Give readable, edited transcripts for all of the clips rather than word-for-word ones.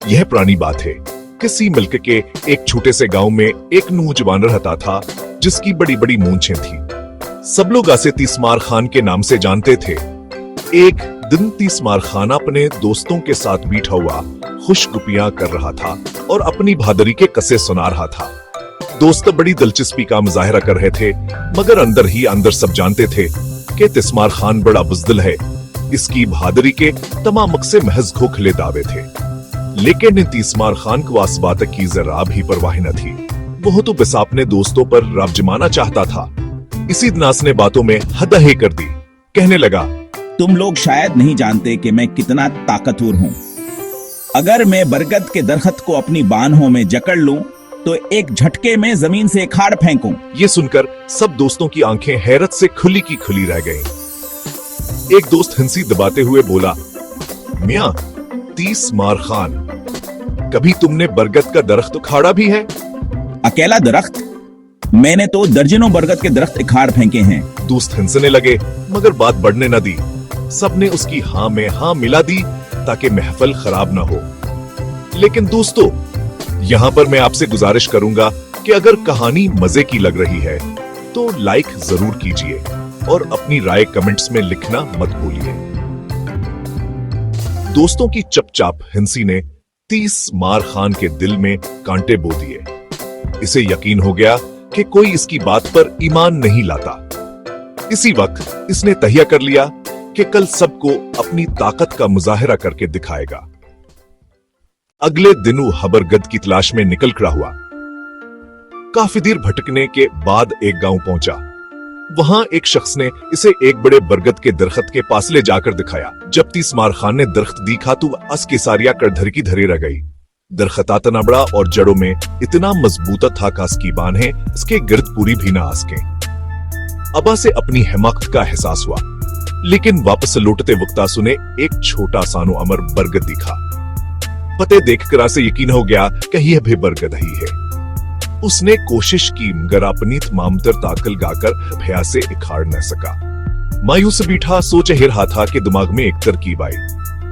यह पुरानी बात है। किसी मुल्क के एक छोटे से गांव में एक नौजवान रहता था जिसकी बड़ी बड़ी मूंछें थी। सब लोग उसे तीसमार खान के नाम से जानते थे। एक दिन तीसमार खान अपने दोस्तों के साथ बैठा हुआ खुशगुपियां कर रहा था और अपनी बहादुरी के किस्से सुना रहा था। दोस्त बड़ी दिलचस्पी का मुजाहरा कर रहे थे, मगर अंदर ही अंदर सब जानते थे कि तीसमार खान बड़ा बुज़दिल है। इसकी बहादुरी के तमाम मकसद महज खोखले दावे थे। लेकिन तीसमार खान को इस बात की जरा भी परवाह न थी। वो तो बस अपने दोस्तों पर राब जमाना चाहता था। इसी दिन उसने बातों में हद हे कर दी। कहने लगा, तुम लोग शायद नहीं जानते कि मैं कितना ताकतवर हूँ। अगर मैं बरगद के दरख्त को अपनी बाहों में जकड़ लूं तो एक झटके में जमीन से खाड़ फेंकूं। ये सुनकर सब दोस्तों की आंखें हैरत से खुली की खुली रह गईं। एक दोस्त हंसी दबाते हुए बोला, मियां तीसमार खान, कभी तुमने बरगद का दरख्त उखाड़ा भी है? अकेला दरख्त? मैंने तो दर्जनों बरगद के दरख्त उखाड़ फेंके हैं। दोस्त हंसने लगे, मगर बात बढ़ने न दी। सबने उसकी हाँ में हाँ मिला दी ताकि महफिल खराब ना हो। लेकिन दोस्तों, यहाँ पर मैं आपसे गुजारिश करूंगा कि अगर कहानी मजे की लग रही है तो लाइक जरूर कीजिए और अपनी राय कमेंट्स में लिखना मत भूलिए। दोस्तों की चपचाप हंसी ने तीसमार खान के दिल में कांटे बो दिए। इसे यकीन हो गया कि कोई इसकी बात पर ईमान नहीं लाता। इसी वक्त इसने तहिया कर लिया कि कल सबको अपनी ताकत का मुजाहिरा करके दिखाएगा। अगले दिन वो बरगद की तलाश में निकल खड़ा हुआ। काफी देर भटकने के बाद एक गांव पहुंचा। वहां एक शख्स ने इसे एक बड़े बरगद के दरख्त के पास ले जाकर दिखाया। जब तीसमार खान ने दरख्त देखा तो अस की सारिया कर धर की धरे रह गई। दरख्त इतना बड़ा और जड़ों में इतना मजबूत था कि इसकी बाहें इसके गिर्द पूरी भी ना आ सके। अबा से अपनी हिमाकत का एहसास हुआ, लेकिन वापस लौटते वक्त सुने एक छोटा सानो अमर बरगद दिखा। पते देखकर से यकीन हो गया कि यह भी बरगद ही है। उसने कोशिश की, मगर अपनी तमामतर ताकल गाकर भया से इखाड़ न सका। मायूस बैठा सोच ही रहा था कि दिमाग में एक तरकीब आई।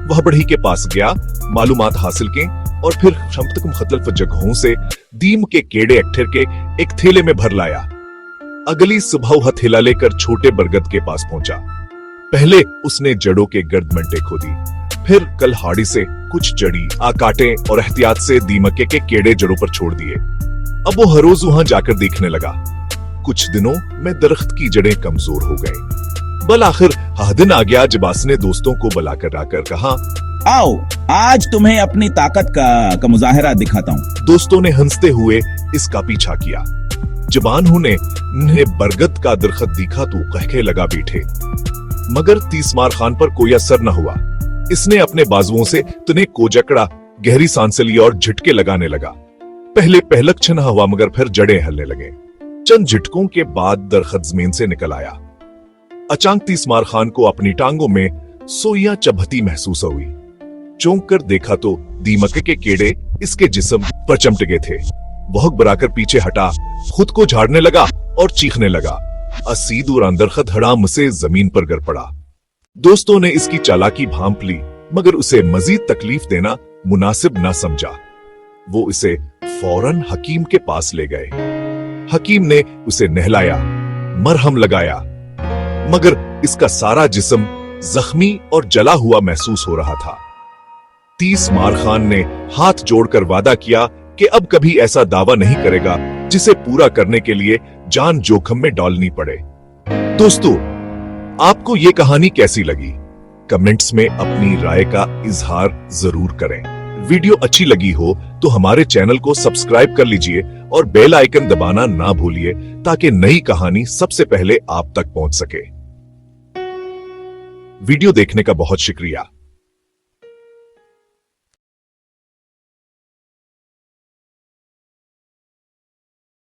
वह बढ़ई के पास गया, मालूमात हासिल की और फिर मुख्तलिफ जगहों से दीम के केड़े इकट्ठे के एक थैले में भर लाया। अगली सुबह वह थैला लेकर छोटे बरगद के पास पहुंचा। पहले उसने जड़ों के गर्द मंटे खोदी, फिर कलहाड़ी से कुछ जड़ी काटे और एहतियात से दीमक के केड़े जड़ों पर छोड़ दिए। अब वो हर रोज वहां जाकर देखने लगा। कुछ दिनों में दरख्त की जड़ें कमजोर हो गई। बल आखिर दिन आ गया जब उसने दोस्तों को बुलाकर आकर कहा, आओ आज तुम्हें अपनी ताकत का मुजाहिरा दिखाता हूँ। दोस्तों ने हंसते हुए इसका पीछा किया। जब उन्हें बरगद का दरख्त दिखा तो कहके लगा बैठे, मगर तीसमार खान पर कोई असर न हुआ। इसने अपने बाजुओं से तने को जकड़ा, गहरी सांस ली और झटके लगाने लगा। पहले पहलक छना हुआ, मगर फिर जड़ें हिलने लगे। चंद झटकों के बाद दरख्त जमीन से निकल आया। अचानक तीसमार खान को अपनी टांगों में सोइयां चबहती महसूस हुई। चौंक कर देखा तो दीमक के केड़े इसके जिस्म पर चमट गए थे। वह बराकर पीछे हटा, खुद को झाड़ने लगा और चीखने लगा। असीद और दरख्त हड़ाम से जमीन पर गिर पड़ा। दोस्तों ने इसकी चालाकी भांप ली, मगर उसे मजीद तकलीफ देना मुनासिब ना समझा। वो इसे फौरन हकीम के पास ले गए। हकीम ने उसे नहलाया, मरहम लगाया, मगर इसका सारा जिस्म जख्मी और जला हुआ महसूस हो रहा था। तीसमार खान ने हाथ जोड़कर वादा किया कि अब कभी ऐसा दावा नहीं करेगा जिसे पूरा करने के लिए जान जोखिम में डालनी पड़े। दोस्तों, आपको ये कहानी कैसी लगी? कमेंट्स में अपनी राय का इजहार जरूर करें। वीडियो अच्छी लगी हो तो हमारे चैनल को सब्सक्राइब कर लीजिए और बेल आइकन दबाना ना भूलिए ताकि नई कहानी सबसे पहले आप तक पहुंच सके। वीडियो देखने का बहुत शुक्रिया।